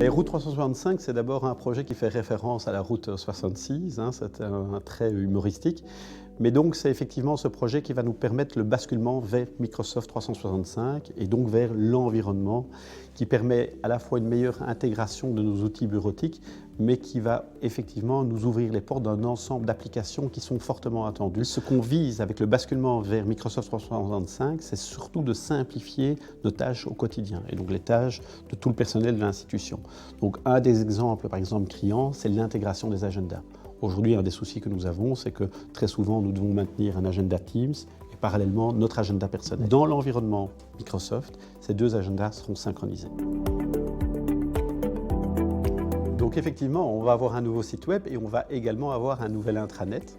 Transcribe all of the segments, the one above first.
Les routes 365, c'est d'abord un projet qui fait référence à la route 66, c'est un trait humoristique. Mais donc c'est effectivement ce projet qui va nous permettre le basculement vers Microsoft 365 et donc vers l'environnement qui permet à la fois une meilleure intégration de nos outils bureautiques, mais qui va effectivement nous ouvrir les portes d'un ensemble d'applications qui sont fortement attendues. Ce qu'on vise avec le basculement vers Microsoft 365, c'est surtout de simplifier nos tâches au quotidien et donc les tâches de tout le personnel de l'institution. Donc un des exemples, par exemple criant, c'est l'intégration des agendas. Aujourd'hui, un des soucis que nous avons, c'est que très souvent, nous devons maintenir un agenda Teams et parallèlement notre agenda personnel. Dans l'environnement Microsoft, ces deux agendas seront synchronisés. Donc effectivement, on va avoir un nouveau site web et on va également avoir un nouvel intranet.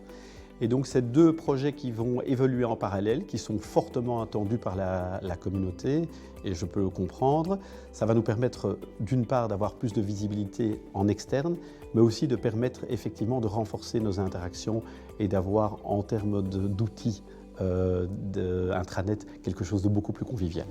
Et donc ces deux projets qui vont évoluer en parallèle, qui sont fortement attendus par la communauté, et je peux le comprendre, ça va nous permettre d'une part d'avoir plus de visibilité en externe, mais aussi de permettre effectivement de renforcer nos interactions et d'avoir en termes d'outils d'intranet quelque chose de beaucoup plus convivial.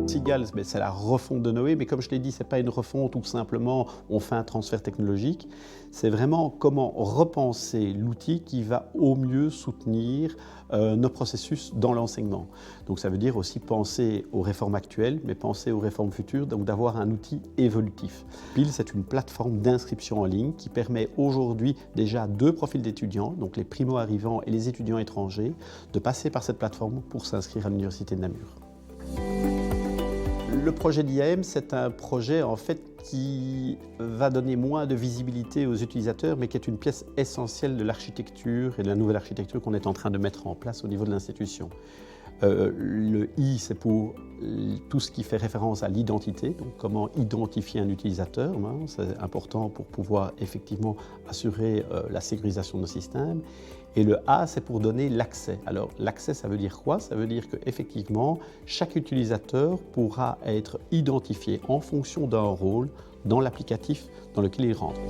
Seagulls, c'est la refonte de Noé, mais comme je l'ai dit, ce n'est pas une refonte où simplement on fait un transfert technologique, c'est vraiment comment repenser l'outil qui va au mieux soutenir nos processus dans l'enseignement. Donc ça veut dire aussi penser aux réformes actuelles, mais penser aux réformes futures, donc d'avoir un outil évolutif. PIL, c'est une plateforme d'inscription en ligne qui permet aujourd'hui déjà deux profils d'étudiants, donc les primo-arrivants et les étudiants étrangers, de passer par cette plateforme pour s'inscrire à l'Université de Namur. Le projet d'IAM, c'est un projet en fait qui va donner moins de visibilité aux utilisateurs, mais qui est une pièce essentielle de l'architecture et de la nouvelle architecture qu'on est en train de mettre en place au niveau de l'institution. Le I, c'est pour tout ce qui fait référence à l'identité, donc comment identifier un utilisateur, c'est important pour pouvoir effectivement assurer la sécurisation de nos systèmes. Et le A, c'est pour donner l'accès. Alors l'accès, ça veut dire quoi? Ça veut dire qu'effectivement, chaque utilisateur pourra être identifié en fonction d'un rôle dans l'applicatif dans lequel il rentre.